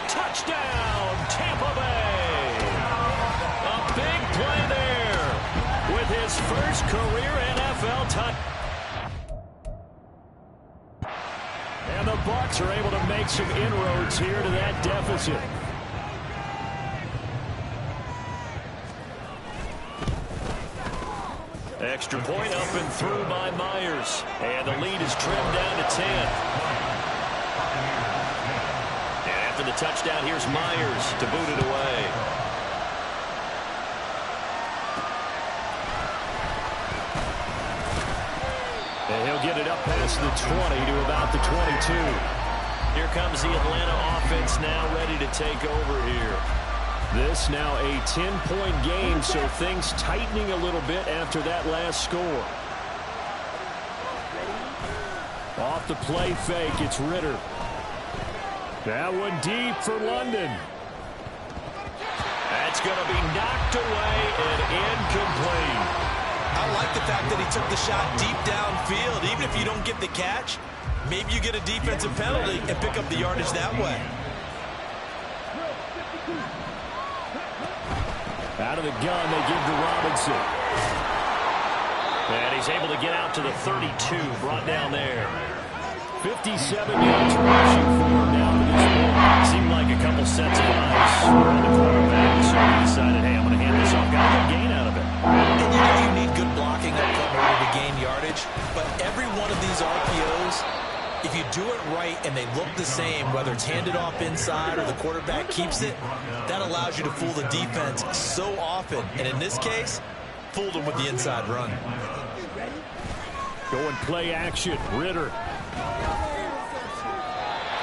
Touchdown, Tampa Bay. A big play there with his first career NFL touchdown. And the Bucs are able to make some inroads here to that deficit. Extra point up and through by Myers. And the lead is trimmed down to 10. And after the touchdown, here's Myers to boot it away. And he'll get it up past the 20 to about the 22. Here comes the Atlanta offense now ready to take over here. This now a 10-point game, so things tightening a little bit after that last score. Off the play fake, it's Ritter. That one deep for London. That's going to be knocked away and incomplete. I like the fact that he took the shot deep downfield. Even if you don't get the catch, maybe you get a defensive penalty and pick up the yardage that way. Out of the gun, they give to Robinson. And he's able to get out to the 32, brought down there. 57 yards rushing for him now to this point. Seemed like a couple sets of eyes around the quarterback, so he decided, hey, I'm going to hand this off. Got a good gain out of it. And you know you need good blocking up front in order to gain yardage, but every one of these RPOs, if you do it right and they look the same, whether it's handed off inside or the quarterback keeps it, that allows you to fool the defense so often. And in this case, fooled them with the inside run. Going play action. Ritter.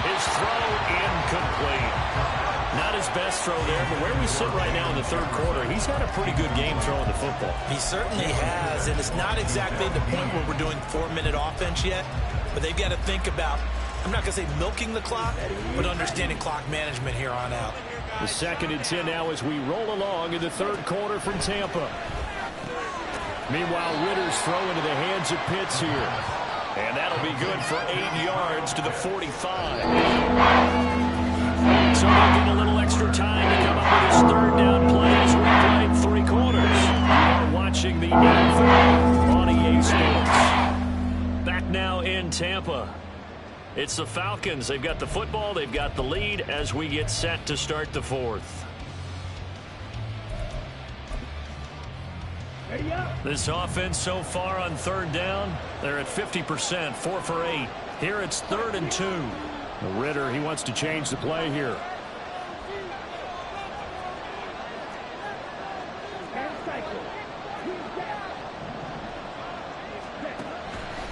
His throw incomplete. Not his best throw there, but where we sit right now in the third quarter, he's had a pretty good game throwing the football. He certainly has, and it's not exactly the point where we're doing 4-minute offense yet, but they've got to think about, I'm not going to say milking the clock, but understanding clock management here on out. The 2nd and 10 now as we roll along in the third quarter from Tampa. Meanwhile, Ritter's throw into the hands of Pitts here. And that'll be good for 8 yards to the 45. So they'll get a little extra time to come up with his third down play as we played 3 quarters. You are watching the NFL on EA Sports. Back now in Tampa. It's the Falcons. They've got the football. They've got the lead as we get set to start the fourth. This offense so far on third down, they're at 50%, 4 for 8. Here it's 3rd and 2. Ritter, he wants to change the play here.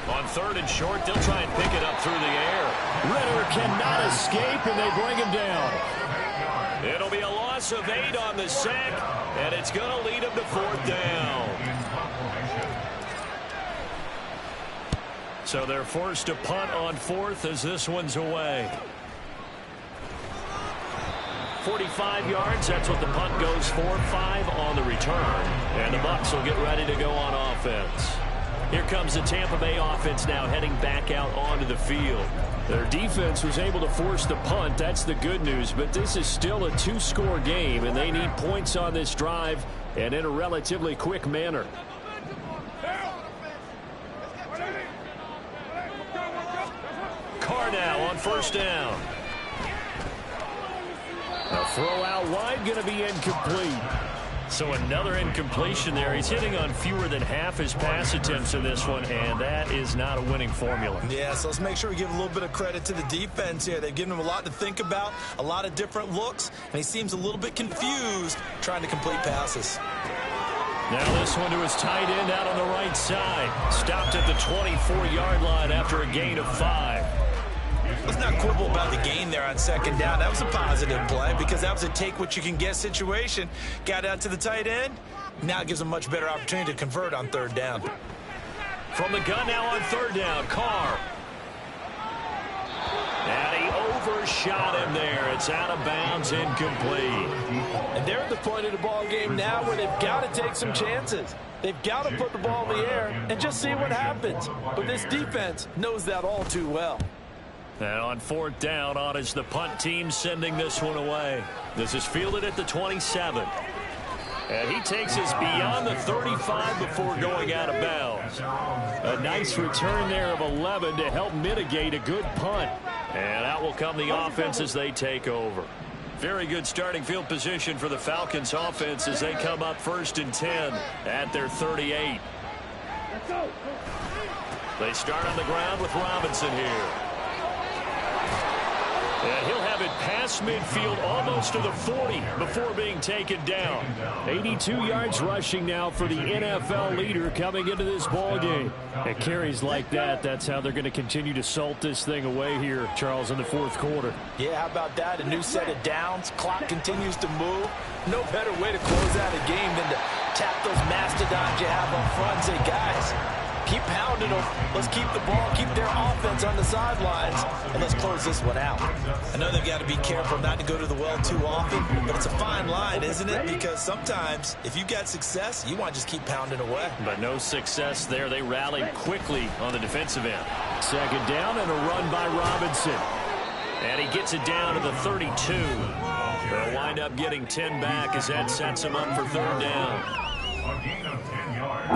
On 3rd and short, they'll try and pick it up through the air. Ritter cannot escape, and they bring him down. It'll be a loss of 8 on the sack, and it's going to lead him to 4th down. So they're forced to punt on 4th as this one's away. 45 yards, that's what the punt goes for. 5 on the return. And the Bucs will get ready to go on offense. Here comes the Tampa Bay offense now heading back out onto the field. Their defense was able to force the punt. That's the good news. But this is still a 2-score game, and they need points on this drive and in a relatively quick manner. Carr now on 1st down. A throw out wide, going to be incomplete. So another incompletion there. He's hitting on fewer than half his pass attempts in this one, and that is not a winning formula. Yeah, so let's make sure we give a little bit of credit to the defense here. They've given him a lot to think about, a lot of different looks, and he seems a little bit confused trying to complete passes. Now this one to his tight end out on the right side. Stopped at the 24-yard line after a gain of 5. Let's not quibble about the gain there on 2nd down. That was a positive play because that was a take-what-you-can-get situation. Got out to the tight end. Now it gives him a much better opportunity to convert on 3rd down. From the gun now on 3rd down, Carr. And he overshot him there. It's out of bounds, incomplete. And they're at the point of the ball game now where they've got to take some chances. They've got to put the ball in the air and just see what happens. But this defense knows that all too well. And on 4th down, on is the punt team sending this one away. This is fielded at the 27. And he takes us beyond the 35 before going out of bounds. A nice return there of 11 to help mitigate a good punt. And out will come the offense as they take over. Very good starting field position for the Falcons offense as they come up 1st and 10 at their 38. They start on the ground with Robinson here. And he'll have it past midfield almost to the 40 before being taken down. 82 yards rushing now for the NFL leader coming into this ball game. At carries like that, that's how they're going to continue to salt this thing away here, Charles, in the 4th quarter. Yeah, how about that? A new set of downs. Clock continues to move. No better way to close out a game than to tap those mastodons you have up front and say, guys, keep pounding them. Let's keep the ball, keep their offense on the sidelines, and let's close this one out. I know they've got to be careful not to go to the well too often, but it's a fine line, isn't it? Because sometimes if you've got success, you want to just keep pounding away. But no success there. They rallied quickly on the defensive end. 2nd down and a run by Robinson. And he gets it down to the 32. They'll wind up getting 10 back as that sets them up for third down. A gain of 10 yards.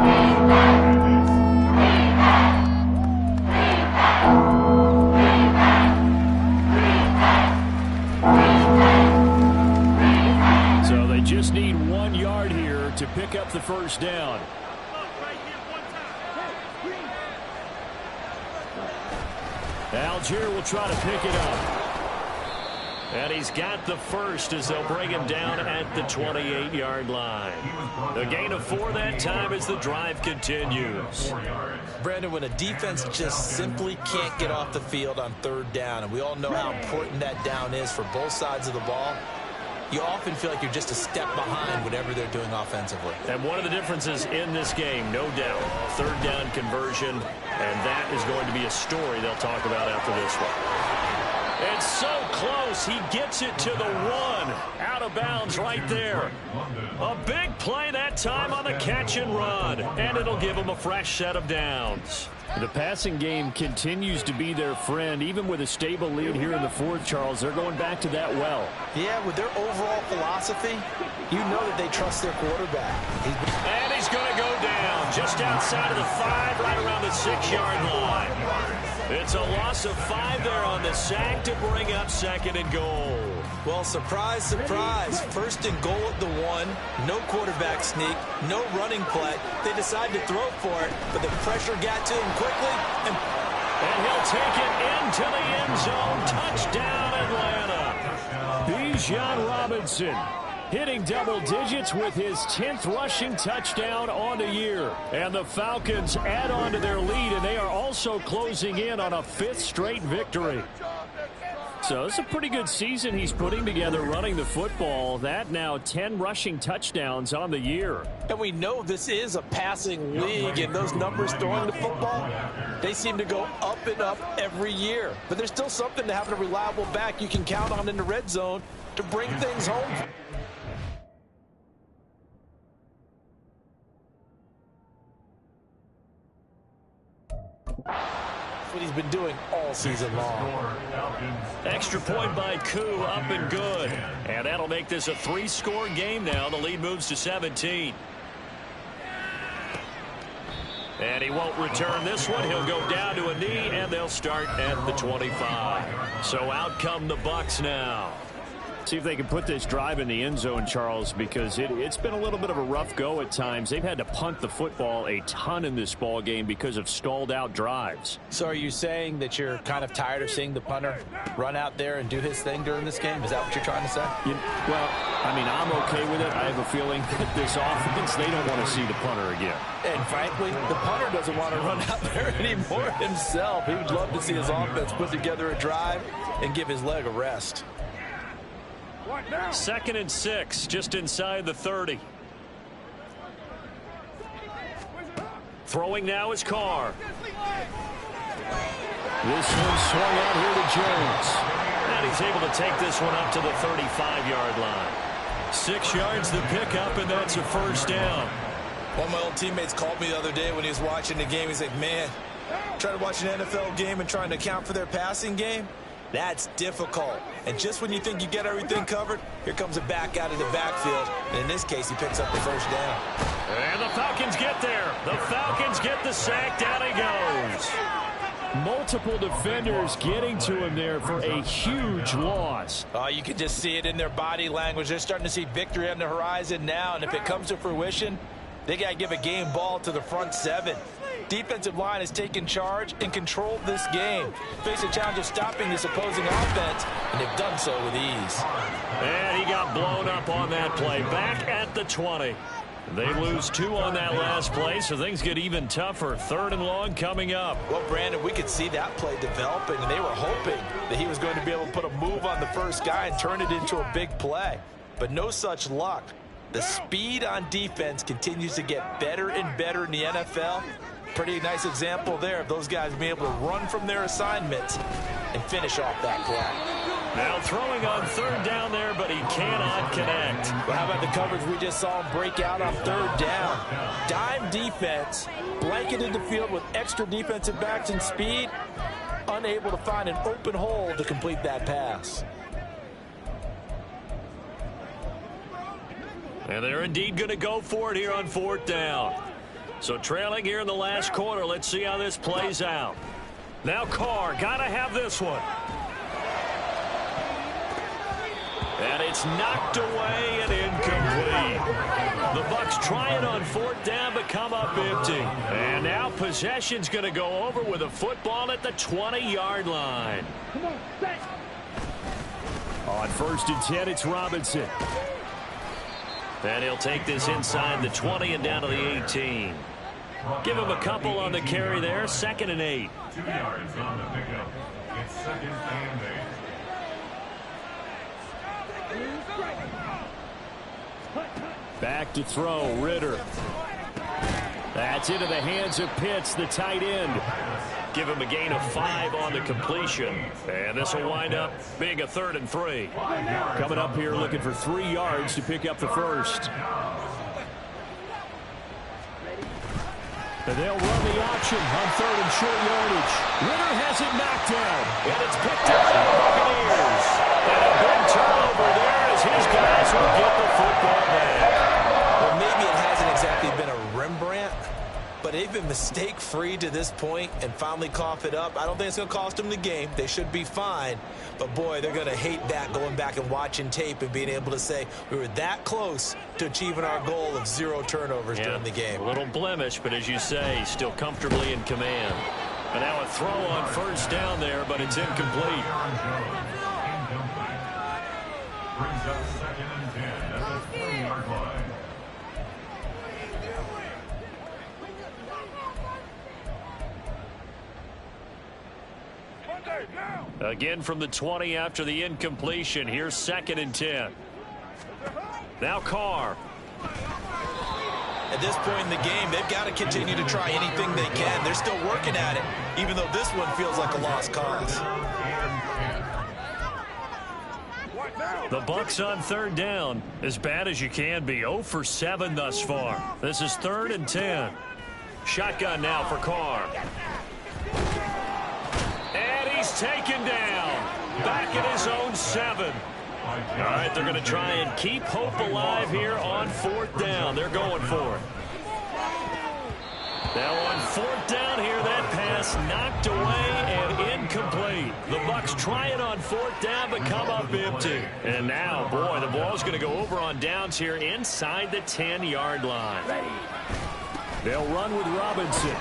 So they just need 1 yard here to pick up the first down. Algier will try to pick it up. And he's got the first as they'll bring him down at the 28-yard line. The gain of 4 that time as the drive continues. Brandon, when a defense just simply can't get off the field on third down, and we all know how important that down is for both sides of the ball, you often feel like you're just a step behind whatever they're doing offensively. And one of the differences in this game, no doubt, third down conversion, and that is going to be a story they'll talk about after this one. It's so close. He gets it to the 1. Out of bounds right there. A big play that time on the catch and run. And it'll give him a fresh set of downs. The passing game continues to be their friend. Even with a stable lead here in the fourth, Charles, they're going back to that well. Yeah, with their overall philosophy, you know that they trust their quarterback. And he's going to go down just outside of the 5, right around the 6-yard line. It's a loss of 5 there on the sack to bring up second and goal. Well, surprise, surprise. First and goal at the 1. No quarterback sneak. No running play. They decide to throw for it, but the pressure got to him quickly. And he'll take it into the end zone. Touchdown, Atlanta. Bijan Robinson hitting double digits with his 10th rushing touchdown on the year. And the Falcons add on to their lead, and they are also closing in on a 5th straight victory. So it's a pretty good season he's putting together running the football. That now 10 rushing touchdowns on the year. And we know this is a passing league, and those numbers throwing the football, they seem to go up and up every year. But there's still something to having a reliable back you can count on in the red zone to bring things home. What he's been doing all season long. Extra point by Koo, up and good. And that'll make this a 3-score game now. The lead moves to 17. And he won't return this one. He'll go down to a knee, and they'll start at the 25. So out come the Bucs now. See if they can put this drive in the end zone, Charles, because it's been a little bit of a rough go at times. They've had to punt the football a ton in this ball game because of stalled out drives. So are you saying that you're kind of tired of seeing the punter run out there and do his thing during this game? Is that what you're trying to say? Well, I mean, I'm okay with it. I have a feeling that this offense, they don't want to see the punter again. And frankly, the punter doesn't want to run out there anymore himself. He would love to see his offense put together a drive and give his leg a rest. 2nd and 6, just inside the 30. Throwing now is Carr. This one swung out here to Jones. And he's able to take this one up to the 35-yard line. 6 yards the pickup, and that's a first down. One of my old teammates called me the other day when he was watching the game. He's like, man, trying to watch an NFL game and trying to account for their passing game? That's difficult. And just when you think you get everything covered, here comes a back out of the backfield. And in this case, he picks up the first down. And the Falcons get there. The Falcons get the sack. Down he goes. Multiple defenders getting to him there for a huge loss. You can just see it in their body language. They're starting to see victory on the horizon now. And if it comes to fruition, they got to give a game ball to the front 7. Defensive line has taken charge and controlled this game. Face a challenge of stopping this opposing offense, and they've done so with ease. And he got blown up on that play. Back at the 20. They lose 2 on that last play, so things get even tougher. 3rd and long coming up. Well, Brandon, we could see that play developing, and they were hoping that he was going to be able to put a move on the first guy and turn it into a big play. But no such luck. The speed on defense continues to get better and better in the NFL. Pretty nice example there of those guys being able to run from their assignments and finish off that play. Now throwing on 3rd down there, but he cannot connect. Well, how about the coverage we just saw him break out on 3rd down? Dime defense, blanketed the field with extra defensive backs and speed, unable to find an open hole to complete that pass. And they're indeed going to go for it here on 4th down. So trailing here in the last quarter. Let's see how this plays out. Now Carr, got to have this one. And it's knocked away and incomplete. The Bucs try it on 4th down, but come up empty. And now possession's going to go over with a football at the 20-yard line. On 1st and 10, it's Robinson. And he'll take this inside the 20 and down to the 18. Give him a couple on the carry there. 2nd and 8. 2 yards on the pickup. It's 2nd and 8. Back to throw, Ritter. That's into the hands of Pitts, the tight end. Give him a gain of 5 on the completion. And this will wind up being a 3rd and 3. Coming up here looking for 3 yards to pick up the first. And they'll run the option on 3rd and short yardage. Ritter has it knocked down. And it's picked up by the Buccaneers. And a big turnover there as his guys will get the football back. Well, maybe it hasn't exactly been a Rembrandt, but they've been mistake-free to this point and finally cough it up. I don't think it's going to cost them the game. They should be fine. But, boy, they're going to hate that, going back and watching tape and being able to say we were that close to achieving our goal of 0 turnovers during the game. A little blemish, but as you say, still comfortably in command. And now a throw on 1st down there, but it's incomplete. Brings up 2nd and 10 at the 20-yard line. Again from the 20 after the incompletion. Here's 2nd and 10. Now Carr. At this point in the game, they've got to continue to try anything they can. They're still working at it, even though this one feels like a lost cause. The Bucs on 3rd down, as bad as you can be. 0 for 7 thus far. This is 3rd and 10. Shotgun now for Carr. And he's taken down. Back at his own 7. All right, they're going to try and keep hope alive here on 4th down. They're going for it. Now on 4th down here, that pass knocked away and incomplete. The Bucs try it on 4th down, but come up empty. And now, boy, the ball's going to go over on downs here inside the 10-yard line. They'll run with Robinson.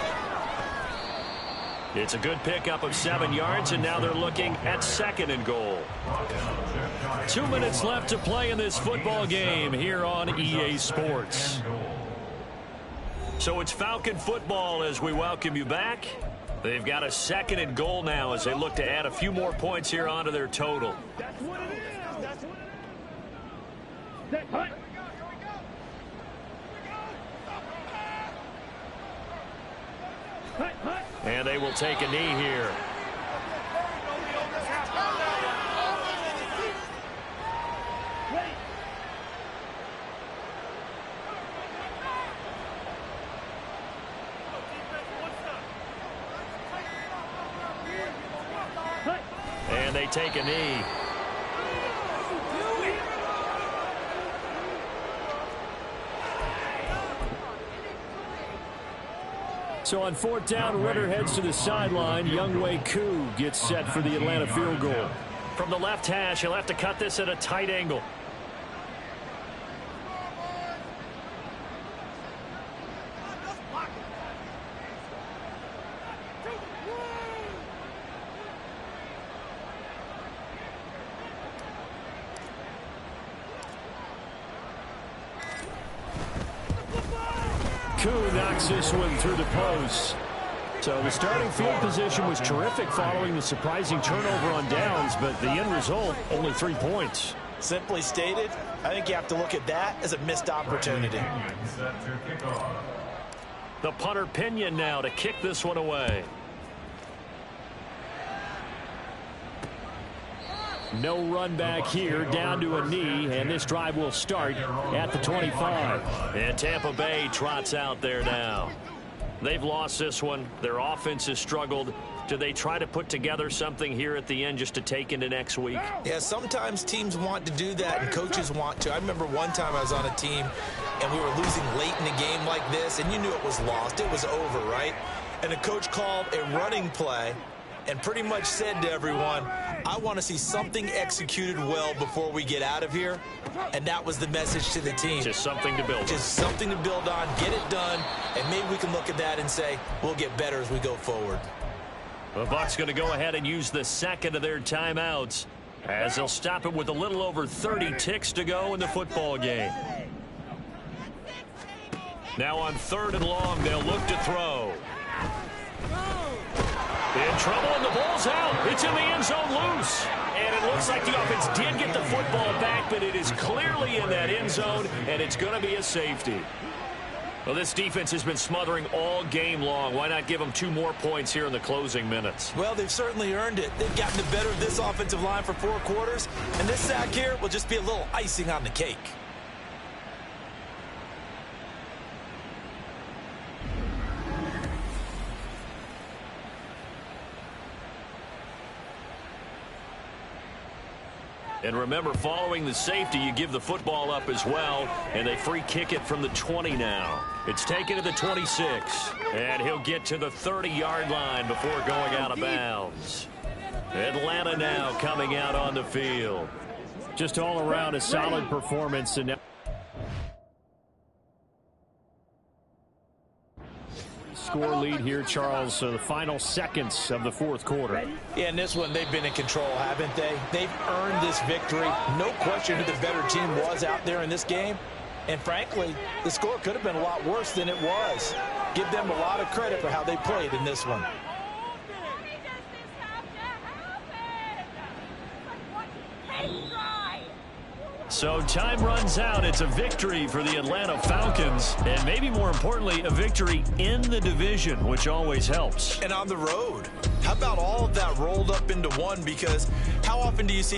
It's a good pickup of 7 yards, and now they're looking at 2nd and goal. 2 minutes left to play in this football game here on EA Sports. So it's Falcon football as we welcome you back. They've got a 2nd and goal now as they look to add a few more points here onto their total. That's what it is. That's what it is. And they will take a knee here. And they take a knee. So on 4th down, Ritter heads to the sideline. Younghoe Koo gets set for the Atlanta field goal. From the left hash, he'll have to cut this at a tight angle. Koo knocks this one through the post. So the starting field position was terrific following the surprising turnover on downs, but the end result, only 3 points. Simply stated, I think you have to look at that as a missed opportunity. The punter Pinion now to kick this one away. No run back here, down to a knee, and this drive will start at the 25. And Tampa Bay trots out there now. They've lost this one. Their offense has struggled Do they try to put together something here at the end just to take into next week? Yeah, sometimes teams want to do that and coaches want to. I remember one time I was on a team and we were losing late in a game like this, and you knew it was lost. It was over, right? And the coach called a running play and pretty much said to everyone, I want to see something executed well before we get out of here. And that was the message to the team. Just something to build on. Just something to build on, get it done, and maybe we can look at that and say, we'll get better as we go forward. The Bucs going to go ahead and use the second of their timeouts as they'll stop it with a little over 30 ticks to go in the football game. Now on 3rd and long, they'll look to throw. In trouble, and the ball's out. It's in the end zone loose. And it looks like the offense did get the football back, but it is clearly in that end zone, and it's going to be a safety. Well, this defense has been smothering all game long. Why not give them 2 more points here in the closing minutes? Well, they've certainly earned it. They've gotten the better of this offensive line for 4 quarters, and this sack here will just be a little icing on the cake. And remember, following the safety, you give the football up as well, and they free kick it from the 20 now. It's taken to the 26, and he'll get to the 30-yard line before going out of bounds. Atlanta now coming out on the field. Just all around a solid performance. And score lead here, Charles, the final seconds of the 4th quarter. Yeah, in this one, they've been in control, haven't they? They've earned this victory. No question who the better team was out there in this game. And frankly, the score could have been a lot worse than it was. Give them a lot of credit for how they played in this one. So time runs out. It's a victory for the Atlanta Falcons, and maybe more importantly, a victory in the division, which always helps. And on the road. How about all of that rolled up into one? Because how often do you see